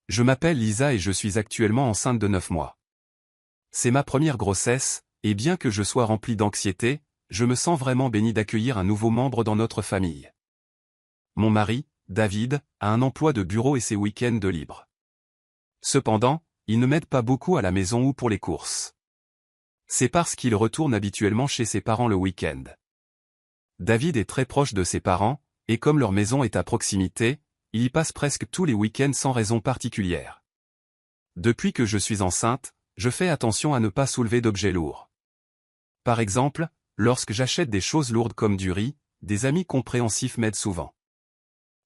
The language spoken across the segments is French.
Je m'appelle Lisa et je suis actuellement enceinte de 9 mois. C'est ma première grossesse, et bien que je sois rempli d'anxiété, je me sens vraiment béni d'accueillir un nouveau membre dans notre famille. Mon mari, David, a un emploi de bureau et ses week-ends de libre. Cependant, il ne m'aide pas beaucoup à la maison ou pour les courses. C'est parce qu'il retourne habituellement chez ses parents le week-end. David est très proche de ses parents, et comme leur maison est à proximité, il y passe presque tous les week-ends sans raison particulière. Depuis que je suis enceinte, je fais attention à ne pas soulever d'objets lourds. Par exemple, lorsque j'achète des choses lourdes comme du riz, des amis compréhensifs m'aident souvent.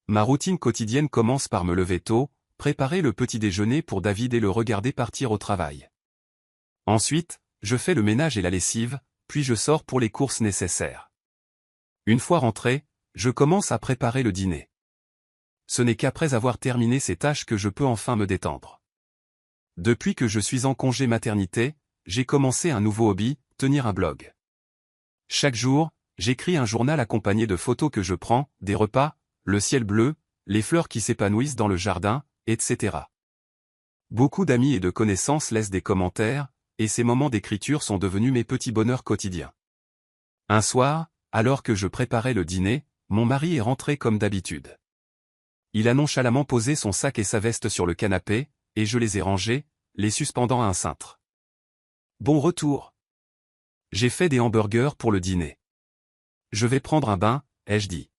Ma routine quotidienne commence par me lever tôt, préparer le petit déjeuner pour David et le regarder partir au travail. Ensuite, je fais le ménage et la lessive, puis je sors pour les courses nécessaires. Une fois rentré, je commence à préparer le dîner. Ce n'est qu'après avoir terminé ces tâches que je peux enfin me détendre. Depuis que je suis en congé maternité, j'ai commencé un nouveau hobby, tenir un blog. Chaque jour, j'écris un journal accompagné de photos que je prends, des repas, le ciel bleu, les fleurs qui s'épanouissent dans le jardin, etc. Beaucoup d'amis et de connaissances laissent des commentaires, et ces moments d'écriture sont devenus mes petits bonheurs quotidiens. Un soir, alors que je préparais le dîner, mon mari est rentré comme d'habitude. Il a nonchalamment posé son sac et sa veste sur le canapé, et je les ai rangés, les suspendant à un cintre. Bon retour. J'ai fait des hamburgers pour le dîner. Je vais prendre un bain, ai-je dit.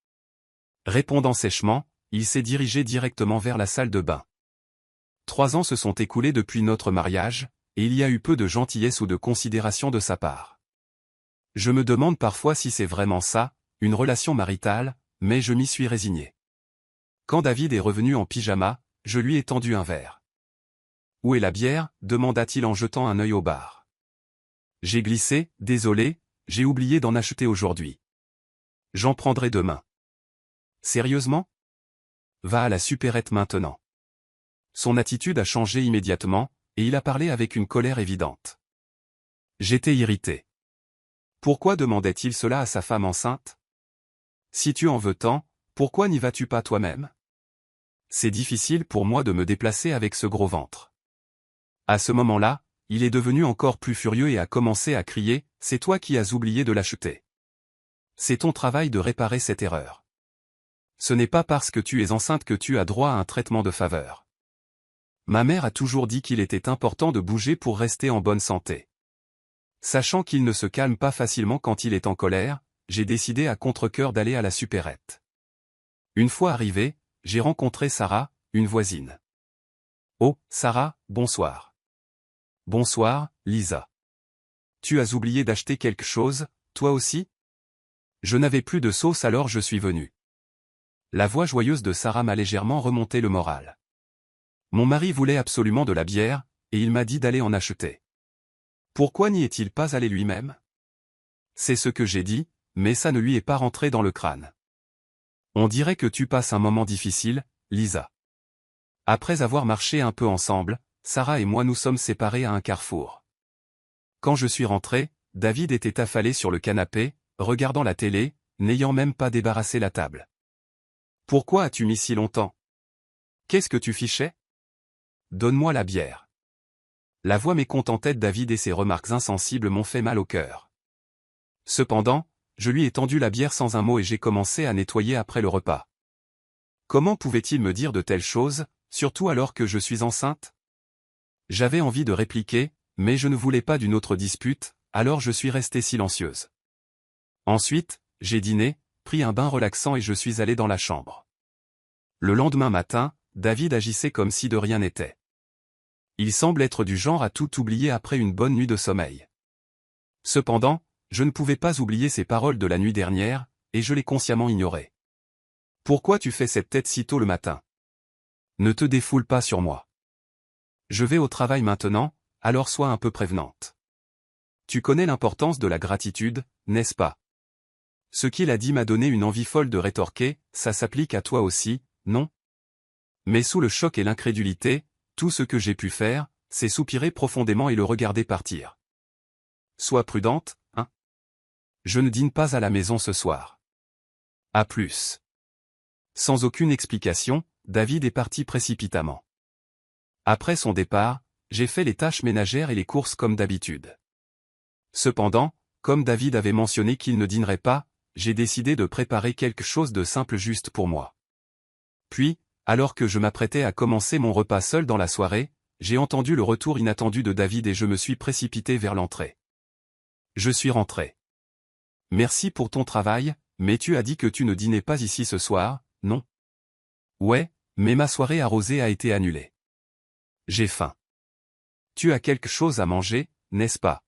Répondant sèchement, il s'est dirigé directement vers la salle de bain. 3 ans se sont écoulés depuis notre mariage, et il y a eu peu de gentillesse ou de considération de sa part. Je me demande parfois si c'est vraiment ça, une relation maritale, mais je m'y suis résigné. Quand David est revenu en pyjama, je lui ai tendu un verre. « Où est la bière » demanda-t-il en jetant un œil au bar. J'ai glissé, « Désolé, j'ai oublié d'en acheter aujourd'hui. J'en prendrai demain. » Sérieusement ? Va à la supérette maintenant. Son attitude a changé immédiatement, et il a parlé avec une colère évidente. J'étais irrité. Pourquoi demandait-il cela à sa femme enceinte ? Si tu en veux tant, pourquoi n'y vas-tu pas toi-même ? C'est difficile pour moi de me déplacer avec ce gros ventre. À ce moment-là, il est devenu encore plus furieux et a commencé à crier, « C'est toi qui as oublié de l'acheter. C'est ton travail de réparer cette erreur. Ce n'est pas parce que tu es enceinte que tu as droit à un traitement de faveur. » Ma mère a toujours dit qu'il était important de bouger pour rester en bonne santé. Sachant qu'il ne se calme pas facilement quand il est en colère, j'ai décidé à contre-cœur d'aller à la supérette. Une fois arrivé, j'ai rencontré Sarah, une voisine. « Oh, Sarah, bonsoir. »« Bonsoir, Lisa. Tu as oublié d'acheter quelque chose, toi aussi ?» Je n'avais plus de sauce alors je suis venu. La voix joyeuse de Sarah m'a légèrement remonté le moral. Mon mari voulait absolument de la bière, et il m'a dit d'aller en acheter. Pourquoi n'y est-il pas allé lui-même ? C'est ce que j'ai dit, mais ça ne lui est pas rentré dans le crâne. On dirait que tu passes un moment difficile, Lisa. Après avoir marché un peu ensemble, Sarah et moi nous sommes séparés à un carrefour. Quand je suis rentré, David était affalé sur le canapé, regardant la télé, n'ayant même pas débarrassé la table. Pourquoi as-tu mis si longtemps ? Qu'est-ce que tu fichais ? Donne-moi la bière. La voix mécontentée de David et ses remarques insensibles m'ont fait mal au cœur. Cependant, je lui ai tendu la bière sans un mot et j'ai commencé à nettoyer après le repas. Comment pouvait-il me dire de telles choses, surtout alors que je suis enceinte ? J'avais envie de répliquer, mais je ne voulais pas d'une autre dispute, alors je suis restée silencieuse. Ensuite, j'ai dîné, pris un bain relaxant et je suis allé dans la chambre. Le lendemain matin, David agissait comme si de rien n'était. Il semble être du genre à tout oublier après une bonne nuit de sommeil. Cependant, je ne pouvais pas oublier ces paroles de la nuit dernière, et je les consciemment ignorées. Pourquoi tu fais cette tête si tôt le matin ? Ne te défoule pas sur moi. Je vais au travail maintenant, alors sois un peu prévenante. Tu connais l'importance de la gratitude, n'est-ce pas ? Ce qu'il a dit m'a donné une envie folle de rétorquer, ça s'applique à toi aussi, non ? Mais sous le choc et l'incrédulité, tout ce que j'ai pu faire, c'est soupirer profondément et le regarder partir. Sois prudente, hein ? Je ne dîne pas à la maison ce soir. À plus. Sans aucune explication, David est parti précipitamment. Après son départ, j'ai fait les tâches ménagères et les courses comme d'habitude. Cependant, comme David avait mentionné qu'il ne dînerait pas, j'ai décidé de préparer quelque chose de simple juste pour moi. Puis, alors que je m'apprêtais à commencer mon repas seul dans la soirée, j'ai entendu le retour inattendu de David et je me suis précipité vers l'entrée. Je suis rentré. Merci pour ton travail, mais tu as dit que tu ne dînais pas ici ce soir, non? Ouais, mais ma soirée arrosée a été annulée. J'ai faim. Tu as quelque chose à manger, n'est-ce pas?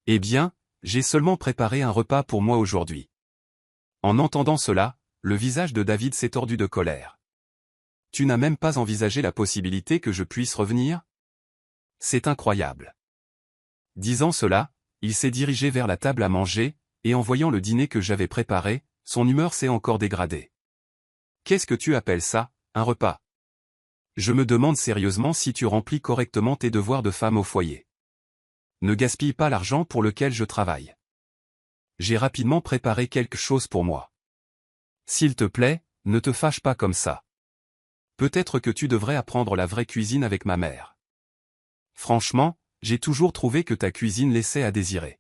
Eh bien, j'ai seulement préparé un repas pour moi aujourd'hui. En entendant cela, le visage de David s'est tordu de colère. Tu n'as même pas envisagé la possibilité que je puisse revenir? C'est incroyable. Disant cela, il s'est dirigé vers la table à manger, et en voyant le dîner que j'avais préparé, son humeur s'est encore dégradée. Qu'est-ce que tu appelles ça, un repas? Je me demande sérieusement si tu remplis correctement tes devoirs de femme au foyer. Ne gaspille pas l'argent pour lequel je travaille. J'ai rapidement préparé quelque chose pour moi. S'il te plaît, ne te fâche pas comme ça. Peut-être que tu devrais apprendre la vraie cuisine avec ma mère. Franchement, j'ai toujours trouvé que ta cuisine laissait à désirer.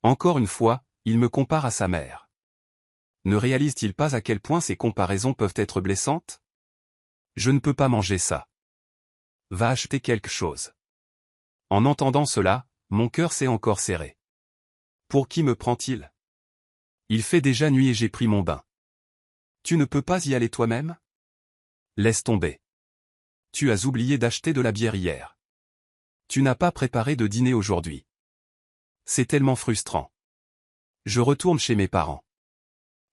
Encore une fois, il me compare à sa mère. Ne réalise-t-il pas à quel point ces comparaisons peuvent être blessantes? Je ne peux pas manger ça. Va acheter quelque chose. En entendant cela, mon cœur s'est encore serré. Pour qui me prend-il? Il fait déjà nuit et j'ai pris mon bain. Tu ne peux pas y aller toi-même? Laisse tomber. Tu as oublié d'acheter de la bière hier. Tu n'as pas préparé de dîner aujourd'hui. C'est tellement frustrant. Je retourne chez mes parents.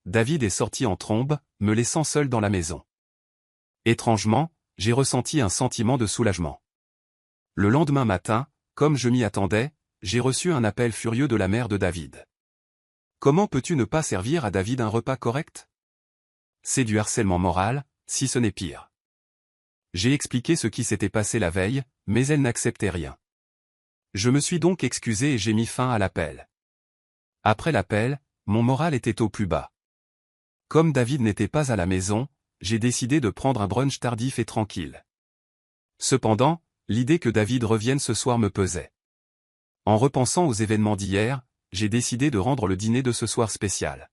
David est sorti en trombe, me laissant seul dans la maison. Étrangement, j'ai ressenti un sentiment de soulagement. Le lendemain matin, comme je m'y attendais, j'ai reçu un appel furieux de la mère de David. Comment peux-tu ne pas servir à David un repas correct? C'est du harcèlement moral, si ce n'est pire. J'ai expliqué ce qui s'était passé la veille, mais elle n'acceptait rien. Je me suis donc excusé et j'ai mis fin à l'appel. Après l'appel, mon moral était au plus bas. Comme David n'était pas à la maison, j'ai décidé de prendre un brunch tardif et tranquille. Cependant, l'idée que David revienne ce soir me pesait. En repensant aux événements d'hier, j'ai décidé de rendre le dîner de ce soir spécial.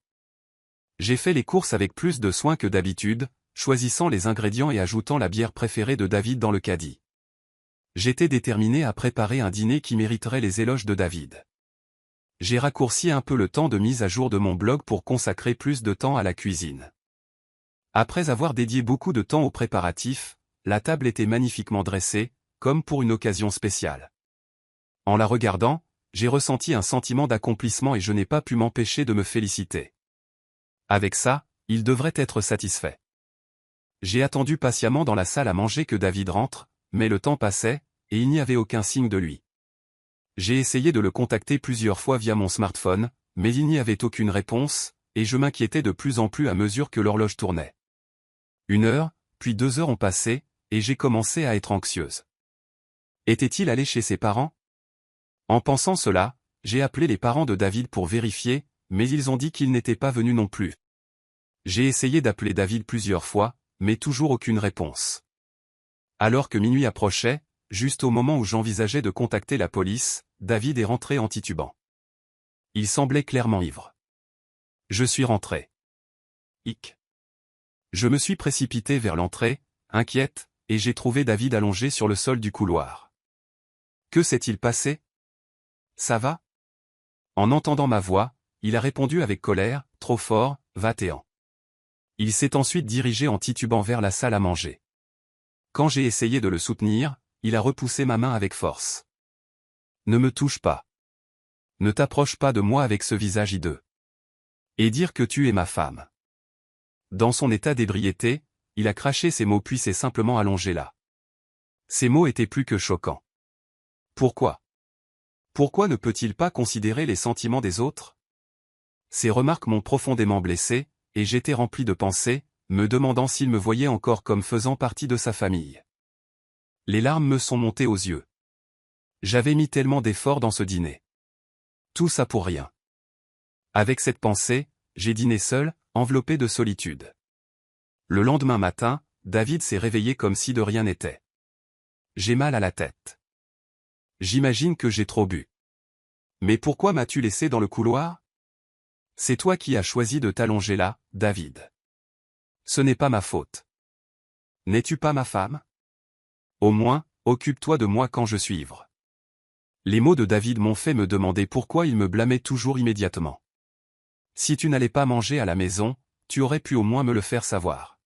J'ai fait les courses avec plus de soin que d'habitude, choisissant les ingrédients et ajoutant la bière préférée de David dans le caddie. J'étais déterminé à préparer un dîner qui mériterait les éloges de David. J'ai raccourci un peu le temps de mise à jour de mon blog pour consacrer plus de temps à la cuisine. Après avoir dédié beaucoup de temps aux préparatifs, la table était magnifiquement dressée, comme pour une occasion spéciale. En la regardant, j'ai ressenti un sentiment d'accomplissement et je n'ai pas pu m'empêcher de me féliciter. Avec ça, il devrait être satisfait. J'ai attendu patiemment dans la salle à manger que David rentre, mais le temps passait, et il n'y avait aucun signe de lui. J'ai essayé de le contacter plusieurs fois via mon smartphone, mais il n'y avait aucune réponse, et je m'inquiétais de plus en plus à mesure que l'horloge tournait. 1 heure, puis 2 heures ont passé, et j'ai commencé à être anxieuse. Était-il allé chez ses parents? En pensant cela, j'ai appelé les parents de David pour vérifier, mais ils ont dit qu'ils n'étaient pas venus non plus. J'ai essayé d'appeler David plusieurs fois, mais toujours aucune réponse. Alors que minuit approchait, juste au moment où j'envisageais de contacter la police, David est rentré en titubant. Il semblait clairement ivre. Je suis rentré. Hic. Je me suis précipité vers l'entrée, inquiète, et j'ai trouvé David allongé sur le sol du couloir. Que s'est-il passé? Ça va? En entendant ma voix, il a répondu avec colère, trop fort, va-t'en. Il s'est ensuite dirigé en titubant vers la salle à manger. Quand j'ai essayé de le soutenir, il a repoussé ma main avec force. Ne me touche pas. Ne t'approche pas de moi avec ce visage hideux. Et dire que tu es ma femme. Dans son état d'ébriété, il a craché ces mots puis s'est simplement allongé là. Ces mots étaient plus que choquants. Pourquoi? Pourquoi ne peut-il pas considérer les sentiments des autres? Ces remarques m'ont profondément blessé, et j'étais rempli de pensées, me demandant s'il me voyait encore comme faisant partie de sa famille. Les larmes me sont montées aux yeux. J'avais mis tellement d'efforts dans ce dîner. Tout ça pour rien. Avec cette pensée, j'ai dîné seul, enveloppé de solitude. Le lendemain matin, David s'est réveillé comme si de rien n'était. J'ai mal à la tête. J'imagine que j'ai trop bu. Mais pourquoi m'as-tu laissé dans le couloir? C'est toi qui as choisi de t'allonger là, David. Ce n'est pas ma faute. N'es-tu pas ma femme? Au moins, occupe-toi de moi quand je suis ivre. Les mots de David m'ont fait me demander pourquoi il me blâmait toujours immédiatement. Si tu n'allais pas manger à la maison, tu aurais pu au moins me le faire savoir.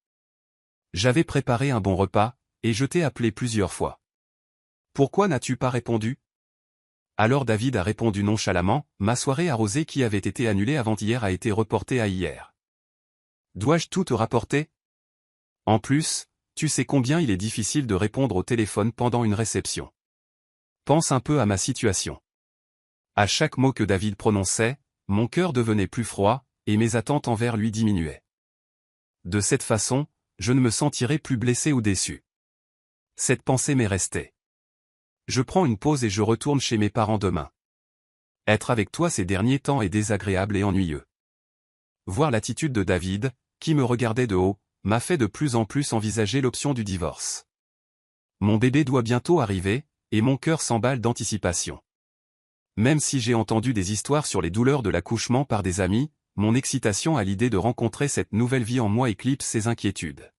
J'avais préparé un bon repas, et je t'ai appelé plusieurs fois. Pourquoi n'as-tu pas répondu? Alors David a répondu nonchalamment, ma soirée arrosée qui avait été annulée avant-hier a été reportée à hier. Dois-je tout te rapporter? En plus, tu sais combien il est difficile de répondre au téléphone pendant une réception. Pense un peu à ma situation. À chaque mot que David prononçait, mon cœur devenait plus froid, et mes attentes envers lui diminuaient. De cette façon, je ne me sentirais plus blessé ou déçu. Cette pensée m'est restée. Je prends une pause et je retourne chez mes parents demain. Être avec toi ces derniers temps est désagréable et ennuyeux. Voir l'attitude de David, qui me regardait de haut, m'a fait de plus en plus envisager l'option du divorce. Mon bébé doit bientôt arriver, et mon cœur s'emballe d'anticipation. Même si j'ai entendu des histoires sur les douleurs de l'accouchement par des amis, mon excitation à l'idée de rencontrer cette nouvelle vie en moi éclipse ces inquiétudes.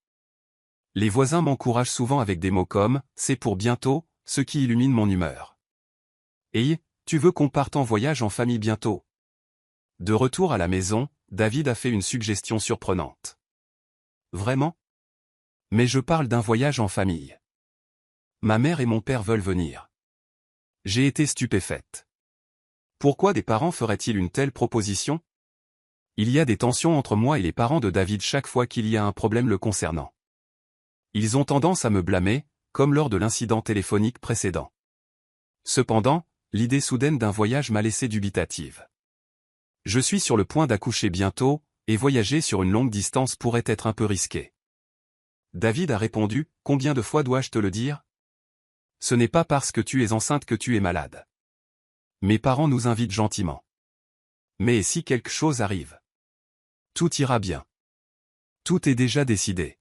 Les voisins m'encouragent souvent avec des mots comme « c'est pour bientôt », ce qui illumine mon humeur. « Hey, tu veux qu'on parte en voyage en famille bientôt ?» De retour à la maison, David a fait une suggestion surprenante. « Vraiment? Mais je parle d'un voyage en famille. Ma mère et mon père veulent venir. » J'ai été stupéfaite. Pourquoi des parents feraient-ils une telle proposition? Il y a des tensions entre moi et les parents de David chaque fois qu'il y a un problème le concernant. Ils ont tendance à me blâmer, comme lors de l'incident téléphonique précédent. Cependant, l'idée soudaine d'un voyage m'a laissé dubitative. Je suis sur le point d'accoucher bientôt, et voyager sur une longue distance pourrait être un peu risqué. David a répondu, « Combien de fois dois-je te le dire? Ce n'est pas parce que tu es enceinte que tu es malade. Mes parents nous invitent gentiment. Mais et si quelque chose arrive? Tout ira bien. Tout est déjà décidé.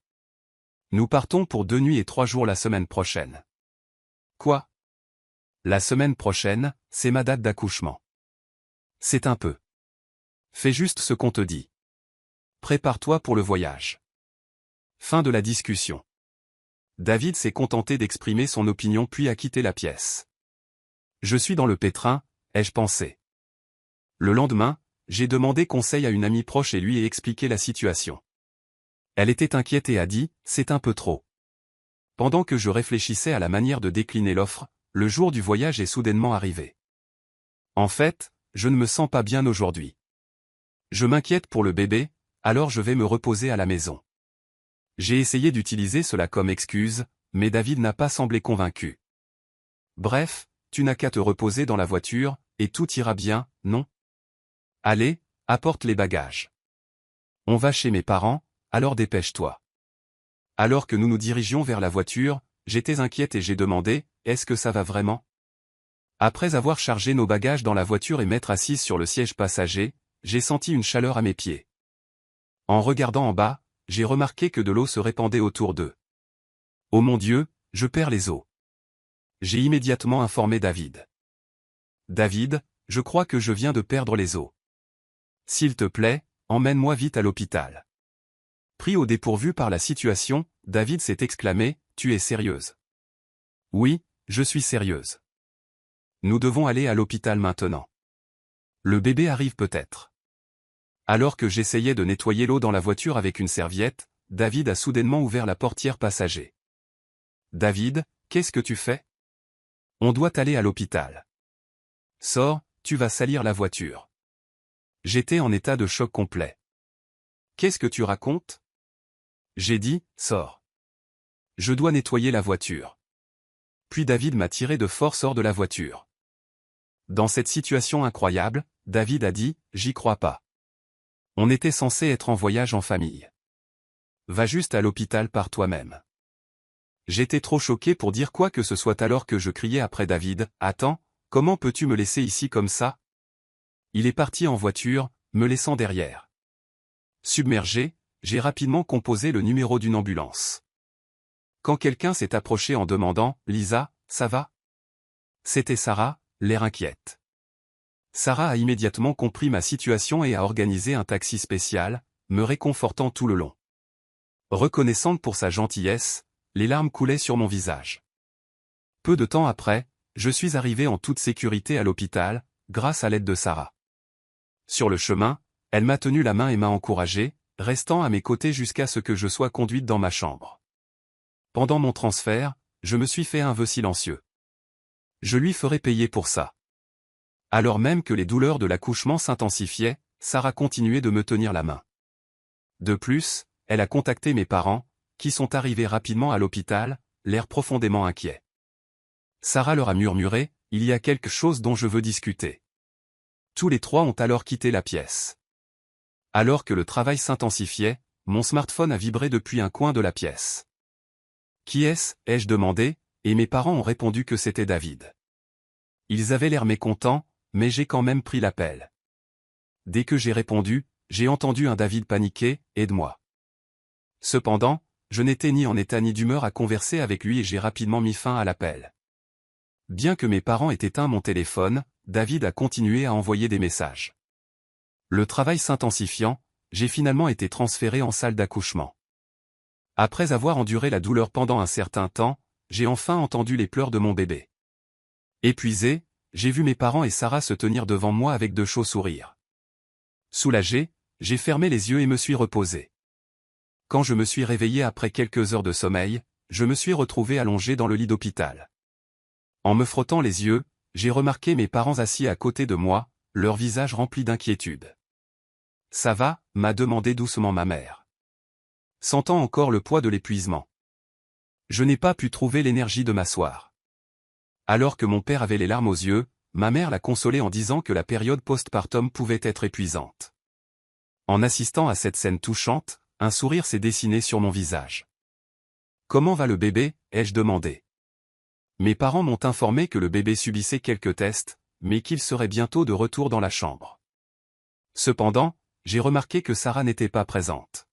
Nous partons pour 2 nuits et 3 jours la semaine prochaine. » Quoi? La semaine prochaine, c'est ma date d'accouchement. C'est un peu. Fais juste ce qu'on te dit. Prépare-toi pour le voyage. Fin de la discussion. David s'est contenté d'exprimer son opinion puis a quitté la pièce. Je suis dans le pétrin, ai-je pensé. Le lendemain, j'ai demandé conseil à une amie proche et lui ai expliqué la situation. Elle était inquiète et a dit, c'est un peu trop. Pendant que je réfléchissais à la manière de décliner l'offre, le jour du voyage est soudainement arrivé. En fait, je ne me sens pas bien aujourd'hui. Je m'inquiète pour le bébé, alors je vais me reposer à la maison. J'ai essayé d'utiliser cela comme excuse, mais David n'a pas semblé convaincu. Bref, tu n'as qu'à te reposer dans la voiture, et tout ira bien, non? Allez, apporte les bagages. On va chez mes parents, alors dépêche-toi. Alors que nous nous dirigions vers la voiture, j'étais inquiète et j'ai demandé, est-ce que ça va vraiment? Après avoir chargé nos bagages dans la voiture et m'être assise sur le siège passager, j'ai senti une chaleur à mes pieds. En regardant en bas, j'ai remarqué que de l'eau se répandait autour d'eux. Oh mon Dieu, je perds les os. J'ai immédiatement informé David. David, je crois que je viens de perdre les os. S'il te plaît, emmène-moi vite à l'hôpital. Pris au dépourvu par la situation, David s'est exclamé, tu es sérieuse? Oui, je suis sérieuse. Nous devons aller à l'hôpital maintenant. Le bébé arrive peut-être. Alors que j'essayais de nettoyer l'eau dans la voiture avec une serviette, David a soudainement ouvert la portière passager. David, qu'est-ce que tu fais? On doit aller à l'hôpital. Sors, tu vas salir la voiture. J'étais en état de choc complet. Qu'est-ce que tu racontes? J'ai dit, sors. Je dois nettoyer la voiture. Puis David m'a tiré de force hors de la voiture. Dans cette situation incroyable, David a dit, j'y crois pas. On était censé être en voyage en famille. Va juste à l'hôpital par toi-même. J'étais trop choqué pour dire quoi que ce soit alors que je criais après David, attends, comment peux-tu me laisser ici comme ça? Il est parti en voiture, me laissant derrière. Submergé, j'ai rapidement composé le numéro d'une ambulance. quand quelqu'un s'est approché en demandant « Lisa, ça va ?» C'était Sarah, l'air inquiète. Sarah a immédiatement compris ma situation et a organisé un taxi spécial, me réconfortant tout le long. Reconnaissante pour sa gentillesse, les larmes coulaient sur mon visage. Peu de temps après, je suis arrivé en toute sécurité à l'hôpital, grâce à l'aide de Sarah. Sur le chemin, elle m'a tenu la main et m'a encouragé, restant à mes côtés jusqu'à ce que je sois conduite dans ma chambre. Pendant mon transfert, je me suis fait un vœu silencieux. Je lui ferai payer pour ça. Alors même que les douleurs de l'accouchement s'intensifiaient, Sarah continuait de me tenir la main. De plus, elle a contacté mes parents, qui sont arrivés rapidement à l'hôpital, l'air profondément inquiet. Sarah leur a murmuré, « Il y a quelque chose dont je veux discuter. » Tous les trois ont alors quitté la pièce. Alors que le travail s'intensifiait, mon smartphone a vibré depuis un coin de la pièce. « Qui est-ce » ai-je demandé, et mes parents ont répondu que c'était David. Ils avaient l'air mécontents, mais j'ai quand même pris l'appel. Dès que j'ai répondu, j'ai entendu un David paniquer, « Aide-moi ». Cependant, je n'étais ni en état ni d'humeur à converser avec lui et j'ai rapidement mis fin à l'appel. Bien que mes parents aient éteint mon téléphone, David a continué à envoyer des messages. Le travail s'intensifiant, j'ai finalement été transféré en salle d'accouchement. Après avoir enduré la douleur pendant un certain temps, j'ai enfin entendu les pleurs de mon bébé. Épuisé, j'ai vu mes parents et Sarah se tenir devant moi avec de chauds sourires. Soulagé, j'ai fermé les yeux et me suis reposé. Quand je me suis réveillé après quelques heures de sommeil, je me suis retrouvé allongé dans le lit d'hôpital. En me frottant les yeux, j'ai remarqué mes parents assis à côté de moi, leur visage rempli d'inquiétude. « Ça va ?» m'a demandé doucement ma mère. Sentant encore le poids de l'épuisement. Je n'ai pas pu trouver l'énergie de m'asseoir. Alors que mon père avait les larmes aux yeux, ma mère l'a consolé en disant que la période postpartum pouvait être épuisante. En assistant à cette scène touchante, un sourire s'est dessiné sur mon visage. « Comment va le bébé ?» ai-je demandé. Mes parents m'ont informé que le bébé subissait quelques tests, mais qu'il serait bientôt de retour dans la chambre. Cependant, j'ai remarqué que Sarah n'était pas présente.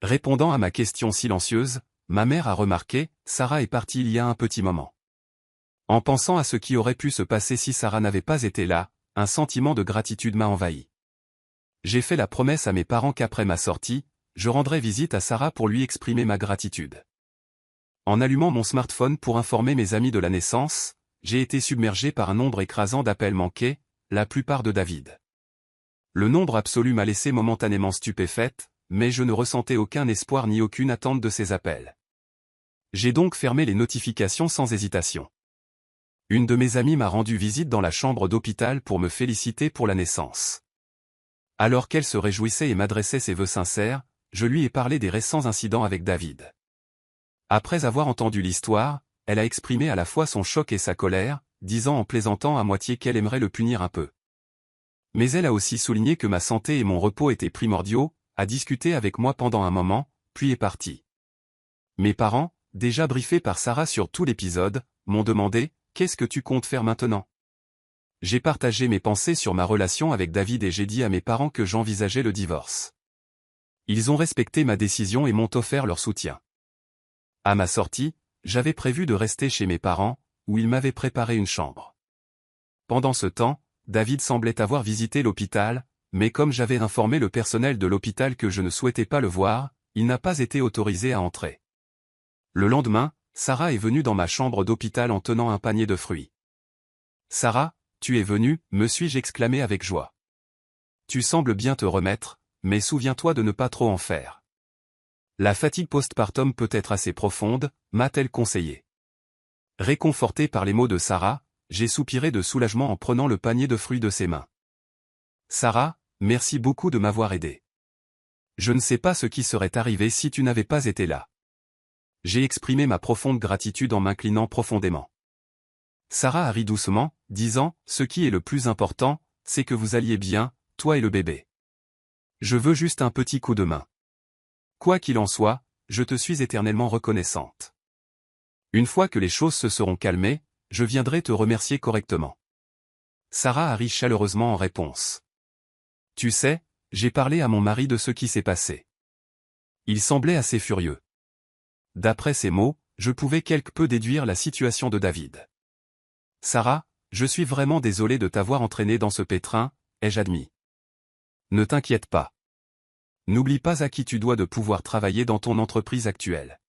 Répondant à ma question silencieuse, ma mère a remarqué, Sarah est partie il y a un petit moment. En pensant à ce qui aurait pu se passer si Sarah n'avait pas été là, un sentiment de gratitude m'a envahi. J'ai fait la promesse à mes parents qu'après ma sortie, je rendrai visite à Sarah pour lui exprimer ma gratitude. En allumant mon smartphone pour informer mes amis de la naissance, j'ai été submergé par un nombre écrasant d'appels manqués, la plupart de David. Le nombre absolu m'a laissé momentanément stupéfaite, mais je ne ressentais aucun espoir ni aucune attente de ces appels. J'ai donc fermé les notifications sans hésitation. Une de mes amies m'a rendu visite dans la chambre d'hôpital pour me féliciter pour la naissance. Alors qu'elle se réjouissait et m'adressait ses vœux sincères, je lui ai parlé des récents incidents avec David. Après avoir entendu l'histoire, elle a exprimé à la fois son choc et sa colère, disant en plaisantant à moitié qu'elle aimerait le punir un peu. Mais elle a aussi souligné que ma santé et mon repos étaient primordiaux, a discuté avec moi pendant un moment, puis est partie. Mes parents, déjà briefés par Sarah sur tout l'épisode, m'ont demandé « Qu'est-ce que tu comptes faire maintenant ?» J'ai partagé mes pensées sur ma relation avec David et j'ai dit à mes parents que j'envisageais le divorce. Ils ont respecté ma décision et m'ont offert leur soutien. À ma sortie, j'avais prévu de rester chez mes parents, où ils m'avaient préparé une chambre. Pendant ce temps, David semblait avoir visité l'hôpital, mais comme j'avais informé le personnel de l'hôpital que je ne souhaitais pas le voir, il n'a pas été autorisé à entrer. Le lendemain, Sarah est venue dans ma chambre d'hôpital en tenant un panier de fruits. « Sarah, tu es venue » me suis-je exclamé avec joie. « Tu sembles bien te remettre, mais souviens-toi de ne pas trop en faire. La fatigue postpartum peut être assez profonde, m'a-t-elle conseillé. » Réconforté par les mots de Sarah, j'ai soupiré de soulagement en prenant le panier de fruits de ses mains. « Sarah, merci beaucoup de m'avoir aidé. Je ne sais pas ce qui serait arrivé si tu n'avais pas été là. » J'ai exprimé ma profonde gratitude en m'inclinant profondément. Sarah a ri doucement, disant « Ce qui est le plus important, c'est que vous alliez bien, toi et le bébé. Je veux juste un petit coup de main. Quoi qu'il en soit, je te suis éternellement reconnaissante. Une fois que les choses se seront calmées, je viendrai te remercier correctement. » Sarah a ri chaleureusement en réponse. « Tu sais, j'ai parlé à mon mari de ce qui s'est passé. Il semblait assez furieux. D'après ces mots, je pouvais quelque peu déduire la situation de David. « Sarah, je suis vraiment désolé de t'avoir entraîné dans ce pétrin, ai-je admis. Ne t'inquiète pas. N'oublie pas à qui tu dois de pouvoir travailler dans ton entreprise actuelle.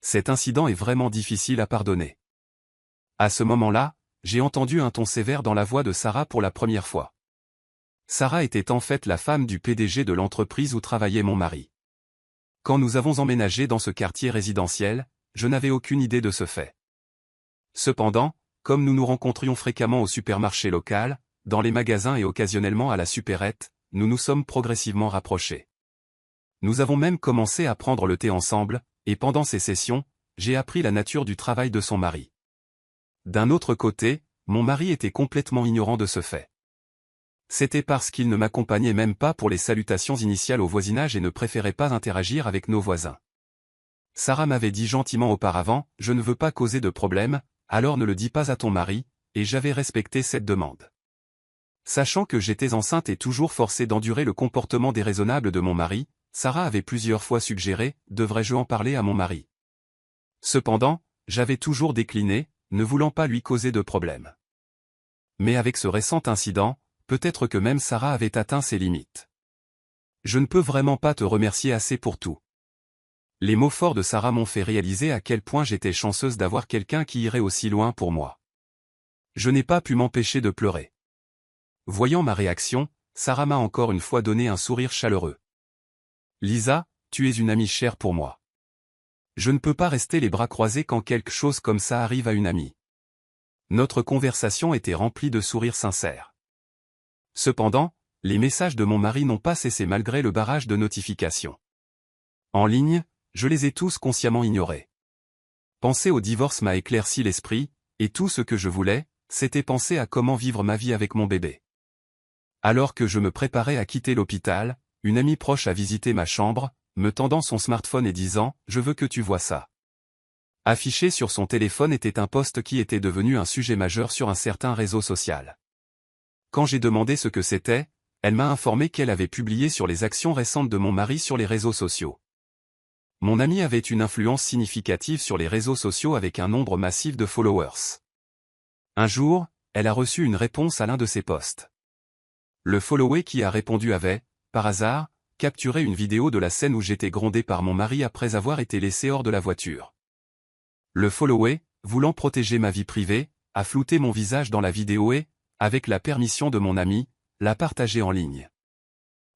Cet incident est vraiment difficile à pardonner. » À ce moment-là, j'ai entendu un ton sévère dans la voix de Sarah pour la première fois. Sarah était en fait la femme du PDG de l'entreprise où travaillait mon mari. Quand nous avons emménagé dans ce quartier résidentiel, je n'avais aucune idée de ce fait. Cependant, comme nous nous rencontrions fréquemment au supermarché local, dans les magasins et occasionnellement à la supérette, nous nous sommes progressivement rapprochés. Nous avons même commencé à prendre le thé ensemble, et pendant ces sessions, j'ai appris la nature du travail de son mari. D'un autre côté, mon mari était complètement ignorant de ce fait. C'était parce qu'il ne m'accompagnait même pas pour les salutations initiales au voisinage et ne préférait pas interagir avec nos voisins. Sarah m'avait dit gentiment auparavant, « Je ne veux pas causer de problème, alors ne le dis pas à ton mari », et j'avais respecté cette demande. Sachant que j'étais enceinte et toujours forcée d'endurer le comportement déraisonnable de mon mari, Sarah avait plusieurs fois suggéré, « Devrais-je en parler à mon mari ?» Cependant, j'avais toujours décliné, ne voulant pas lui causer de problème. Mais avec ce récent incident, peut-être que même Sarah avait atteint ses limites. Je ne peux vraiment pas te remercier assez pour tout. Les mots forts de Sarah m'ont fait réaliser à quel point j'étais chanceuse d'avoir quelqu'un qui irait aussi loin pour moi. Je n'ai pas pu m'empêcher de pleurer. Voyant ma réaction, Sarah m'a encore une fois donné un sourire chaleureux. « Lisa, tu es une amie chère pour moi. Je ne peux pas rester les bras croisés quand quelque chose comme ça arrive à une amie. » Notre conversation était remplie de sourires sincères. Cependant, les messages de mon mari n'ont pas cessé malgré le barrage de notifications. En ligne, je les ai tous consciemment ignorés. Penser au divorce m'a éclairci l'esprit, et tout ce que je voulais, c'était penser à comment vivre ma vie avec mon bébé. Alors que je me préparais à quitter l'hôpital, une amie proche a visité ma chambre, me tendant son smartphone et disant « Je veux que tu vois ça ». Affiché sur son téléphone était un post qui était devenu un sujet majeur sur un certain réseau social. Quand j'ai demandé ce que c'était, elle m'a informé qu'elle avait publié sur les actions récentes de mon mari sur les réseaux sociaux. Mon amie avait une influence significative sur les réseaux sociaux avec un nombre massif de followers. Un jour, elle a reçu une réponse à l'un de ses posts. Le follower qui a répondu avait, par hasard, capturé une vidéo de la scène où j'étais grondé par mon mari après avoir été laissé hors de la voiture. Le follower, voulant protéger ma vie privée, a flouté mon visage dans la vidéo et, avec la permission de mon ami, l'a partagée en ligne.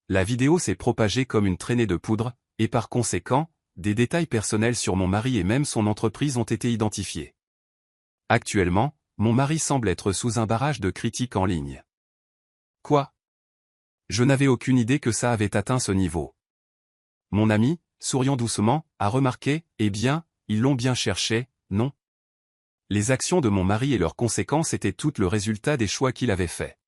La vidéo s'est propagée comme une traînée de poudre, et par conséquent, des détails personnels sur mon mari et même son entreprise ont été identifiés. Actuellement, mon mari semble être sous un barrage de critiques en ligne. Quoi? Je n'avais aucune idée que ça avait atteint ce niveau. Mon ami, souriant doucement, a remarqué, « Eh bien, ils l'ont bien cherché, non ?» Les actions de mon mari et leurs conséquences étaient toutes le résultat des choix qu'il avait faits.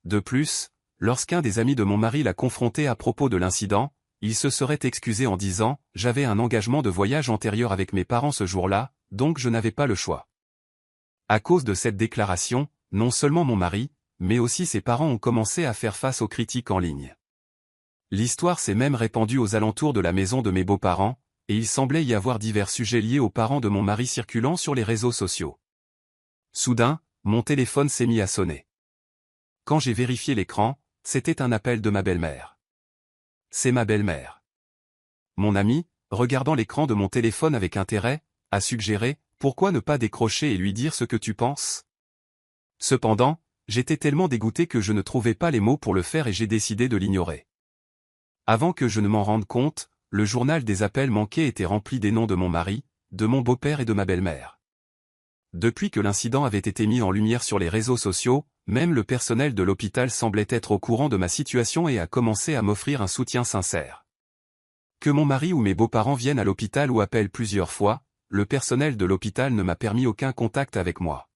De plus, lorsqu'un des amis de mon mari l'a confronté à propos de l'incident, il se serait excusé en disant « J'avais un engagement de voyage antérieur avec mes parents ce jour-là, donc je n'avais pas le choix. » À cause de cette déclaration, non seulement mon mari, mais aussi ses parents ont commencé à faire face aux critiques en ligne. L'histoire s'est même répandue aux alentours de la maison de mes beaux-parents, et il semblait y avoir divers sujets liés aux parents de mon mari circulant sur les réseaux sociaux. Soudain, mon téléphone s'est mis à sonner. Quand j'ai vérifié l'écran, c'était un appel de ma belle-mère. C'est ma belle-mère. Mon ami, regardant l'écran de mon téléphone avec intérêt, a suggéré « Pourquoi ne pas décrocher et lui dire ce que tu penses ?» Cependant, j'étais tellement dégoûté que je ne trouvais pas les mots pour le faire et j'ai décidé de l'ignorer. Avant que je ne m'en rende compte, le journal des appels manqués était rempli des noms de mon mari, de mon beau-père et de ma belle-mère. Depuis que l'incident avait été mis en lumière sur les réseaux sociaux, même le personnel de l'hôpital semblait être au courant de ma situation et a commencé à m'offrir un soutien sincère. Que mon mari ou mes beaux-parents viennent à l'hôpital ou appellent plusieurs fois, le personnel de l'hôpital ne m'a permis aucun contact avec moi.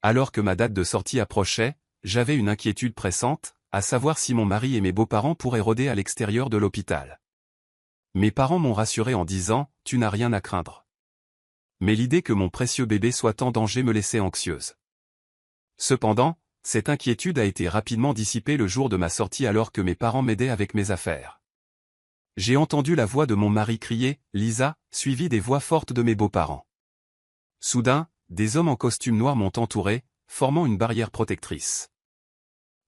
Alors que ma date de sortie approchait, j'avais une inquiétude pressante, à savoir si mon mari et mes beaux-parents pourraient rôder à l'extérieur de l'hôpital. Mes parents m'ont rassuré en disant « Tu n'as rien à craindre ». Mais l'idée que mon précieux bébé soit en danger me laissait anxieuse. Cependant, cette inquiétude a été rapidement dissipée le jour de ma sortie alors que mes parents m'aidaient avec mes affaires. J'ai entendu la voix de mon mari crier « Lisa », suivie des voix fortes de mes beaux-parents. Soudain, des hommes en costume noir m'ont entouré, formant une barrière protectrice.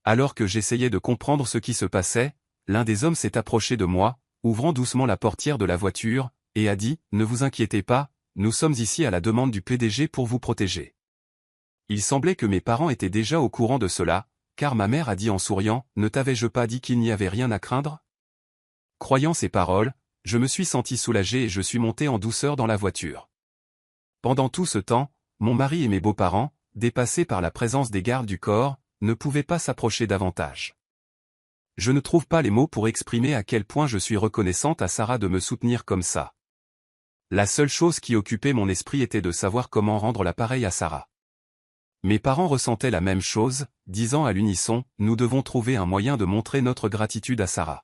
Alors que j'essayais de comprendre ce qui se passait, l'un des hommes s'est approché de moi, ouvrant doucement la portière de la voiture, et a dit « Ne vous inquiétez pas, nous sommes ici à la demande du PDG pour vous protéger ». Il semblait que mes parents étaient déjà au courant de cela, car ma mère a dit en souriant « Ne t'avais-je pas dit qu'il n'y avait rien à craindre ?» Croyant ces paroles, je me suis senti soulagé et je suis monté en douceur dans la voiture. Pendant tout ce temps, mon mari et mes beaux-parents, dépassés par la présence des gardes du corps, ne pouvaient pas s'approcher davantage. Je ne trouve pas les mots pour exprimer à quel point je suis reconnaissante à Sarah de me soutenir comme ça. La seule chose qui occupait mon esprit était de savoir comment rendre l'appareil à Sarah. Mes parents ressentaient la même chose, disant à l'unisson « Nous devons trouver un moyen de montrer notre gratitude à Sarah ».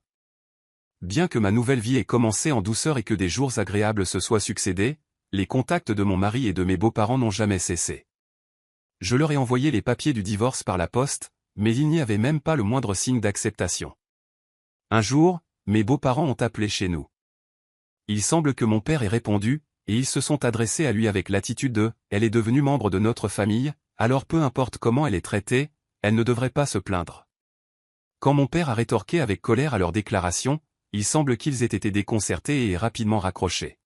Bien que ma nouvelle vie ait commencé en douceur et que des jours agréables se soient succédés, les contacts de mon mari et de mes beaux-parents n'ont jamais cessé. Je leur ai envoyé les papiers du divorce par la poste, mais il n'y avait même pas le moindre signe d'acceptation. Un jour, mes beaux-parents ont appelé chez nous. Il semble que mon père ait répondu, et ils se sont adressés à lui avec l'attitude de « Elle est devenue membre de notre famille, alors peu importe comment elle est traitée, elle ne devrait pas se plaindre. » Quand mon père a rétorqué avec colère à leur déclaration, il semble qu'ils aient été déconcertés et rapidement raccrochés.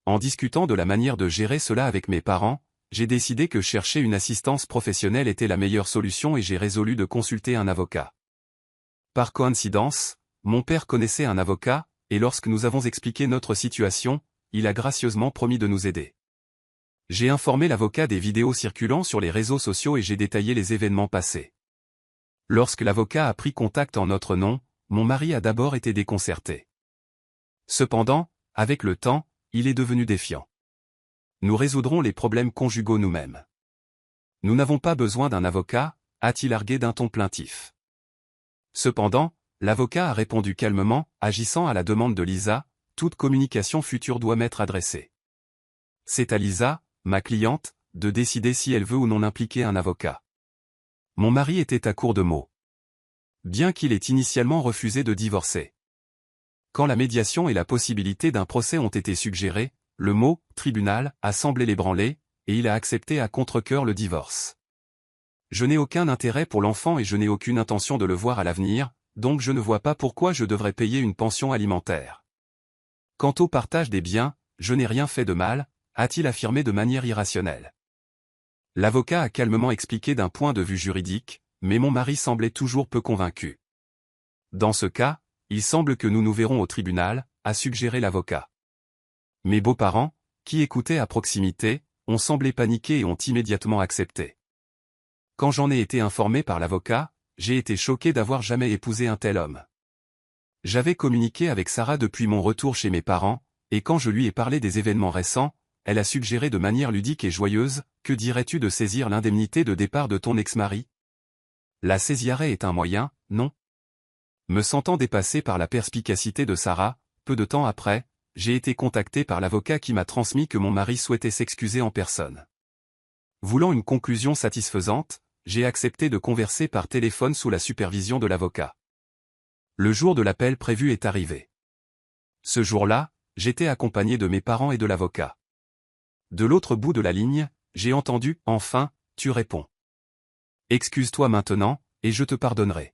En discutant de la manière de gérer cela avec mes parents, j'ai décidé que chercher une assistance professionnelle était la meilleure solution et j'ai résolu de consulter un avocat. Par coïncidence, mon père connaissait un avocat, et lorsque nous avons expliqué notre situation, il a gracieusement promis de nous aider. J'ai informé l'avocat des vidéos circulant sur les réseaux sociaux et j'ai détaillé les événements passés. Lorsque l'avocat a pris contact en notre nom, mon mari a d'abord été déconcerté. Cependant, avec le temps, il est devenu défiant. Nous résoudrons les problèmes conjugaux nous-mêmes. Nous n'avons pas besoin d'un avocat, a-t-il argué d'un ton plaintif. Cependant, l'avocat a répondu calmement, agissant à la demande de Lisa, toute communication future doit m'être adressée. C'est à Lisa, ma cliente, de décider si elle veut ou non impliquer un avocat. Mon mari était à court de mots. Bien qu'il ait initialement refusé de divorcer. Quand la médiation et la possibilité d'un procès ont été suggérés, le mot « tribunal » a semblé l'ébranler, et il a accepté à contre-cœur le divorce. Je n'ai aucun intérêt pour l'enfant et je n'ai aucune intention de le voir à l'avenir, donc je ne vois pas pourquoi je devrais payer une pension alimentaire. Quant au partage des biens, je n'ai rien fait de mal, a-t-il affirmé de manière irrationnelle. L'avocat a calmement expliqué d'un point de vue juridique, mais mon mari semblait toujours peu convaincu. Dans ce cas, il semble que nous nous verrons au tribunal, a suggéré l'avocat. Mes beaux-parents, qui écoutaient à proximité, ont semblé paniquer et ont immédiatement accepté. Quand j'en ai été informé par l'avocat, j'ai été choqué d'avoir jamais épousé un tel homme. J'avais communiqué avec Sarah depuis mon retour chez mes parents, et quand je lui ai parlé des événements récents, elle a suggéré de manière ludique et joyeuse, « Que dirais-tu de saisir l'indemnité de départ de ton ex-mari ?» La saisie-arrêt est un moyen, non? Me sentant dépassé par la perspicacité de Sarah, peu de temps après, j'ai été contacté par l'avocat qui m'a transmis que mon mari souhaitait s'excuser en personne. Voulant une conclusion satisfaisante, j'ai accepté de converser par téléphone sous la supervision de l'avocat. Le jour de l'appel prévu est arrivé. Ce jour-là, j'étais accompagné de mes parents et de l'avocat. De l'autre bout de la ligne, j'ai entendu « Enfin, tu réponds. Excuse-toi maintenant, et je te pardonnerai.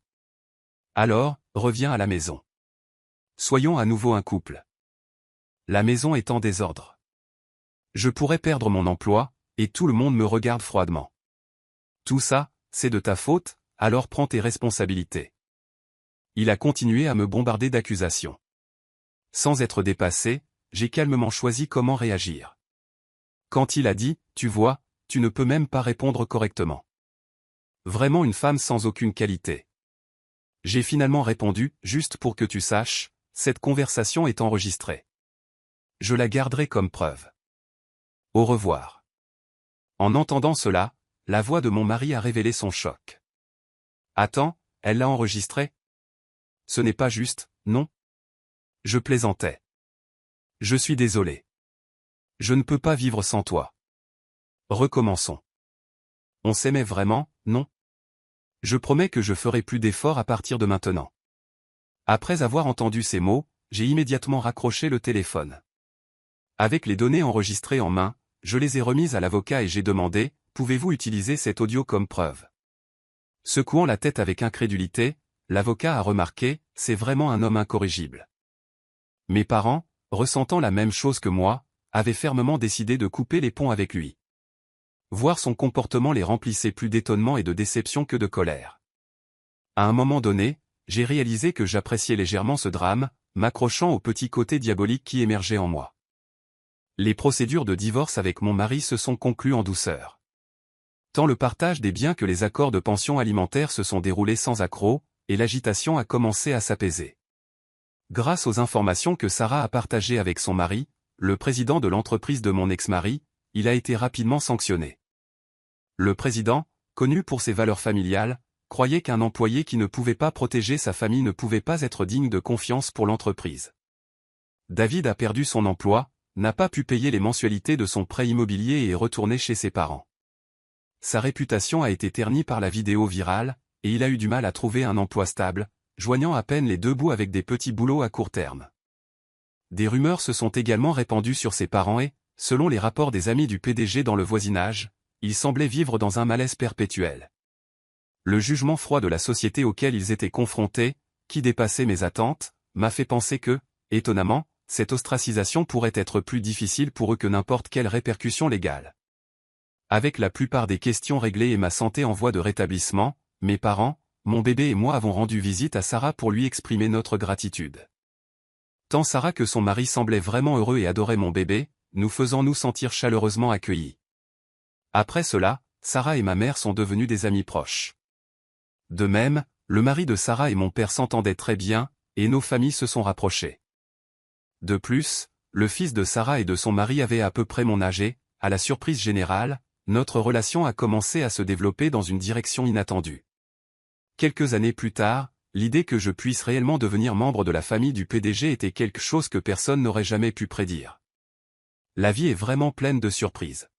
Alors, reviens à la maison. Soyons à nouveau un couple. La maison est en désordre. Je pourrais perdre mon emploi, et tout le monde me regarde froidement. Tout ça, c'est de ta faute, alors prends tes responsabilités. » Il a continué à me bombarder d'accusations. Sans être dépassé, j'ai calmement choisi comment réagir. Quand il a dit « Tu vois, tu ne peux même pas répondre correctement. Vraiment une femme sans aucune qualité. » J'ai finalement répondu « Juste pour que tu saches, cette conversation est enregistrée. Je la garderai comme preuve. Au revoir. » En entendant cela, la voix de mon mari a révélé son choc. « Attends, elle l'a enregistrée ? Ce n'est pas juste, non ? » Je plaisantais. « Je suis désolé. Je ne peux pas vivre sans toi. Recommençons. On s'aimait vraiment, non ? Je promets que je ferai plus d'efforts à partir de maintenant. » Après avoir entendu ces mots, j'ai immédiatement raccroché le téléphone. Avec les données enregistrées en main, je les ai remises à l'avocat et j'ai demandé, pouvez-vous utiliser cet audio comme preuve? Secouant la tête avec incrédulité, l'avocat a remarqué, c'est vraiment un homme incorrigible. Mes parents, ressentant la même chose que moi, avaient fermement décidé de couper les ponts avec lui. Voir son comportement les remplissait plus d'étonnement et de déception que de colère. À un moment donné, j'ai réalisé que j'appréciais légèrement ce drame, m'accrochant au petit côté diabolique qui émergeait en moi. Les procédures de divorce avec mon mari se sont conclues en douceur. Tant le partage des biens que les accords de pension alimentaire se sont déroulés sans accroc, et l'agitation a commencé à s'apaiser. Grâce aux informations que Sarah a partagées avec son mari, le président de l'entreprise de mon ex-mari, il a été rapidement sanctionné. Le président, connu pour ses valeurs familiales, croyait qu'un employé qui ne pouvait pas protéger sa famille ne pouvait pas être digne de confiance pour l'entreprise. David a perdu son emploi, n'a pas pu payer les mensualités de son prêt immobilier et est retourné chez ses parents. Sa réputation a été ternie par la vidéo virale, et il a eu du mal à trouver un emploi stable, joignant à peine les deux bouts avec des petits boulots à court terme. Des rumeurs se sont également répandues sur ses parents et, selon les rapports des amis du PDG dans le voisinage, ils semblaient vivre dans un malaise perpétuel. Le jugement froid de la société auquel ils étaient confrontés, qui dépassait mes attentes, m'a fait penser que, étonnamment, cette ostracisation pourrait être plus difficile pour eux que n'importe quelle répercussion légale. Avec la plupart des questions réglées et ma santé en voie de rétablissement, mes parents, mon bébé et moi avons rendu visite à Sarah pour lui exprimer notre gratitude. Tant Sarah que son mari semblaient vraiment heureux et adoraient mon bébé, nous faisant nous sentir chaleureusement accueillis. Après cela, Sarah et ma mère sont devenus des amis proches. De même, le mari de Sarah et mon père s'entendaient très bien, et nos familles se sont rapprochées. De plus, le fils de Sarah et de son mari avait à peu près mon âge et, à la surprise générale, notre relation a commencé à se développer dans une direction inattendue. Quelques années plus tard, l'idée que je puisse réellement devenir membre de la famille du PDG était quelque chose que personne n'aurait jamais pu prédire. La vie est vraiment pleine de surprises.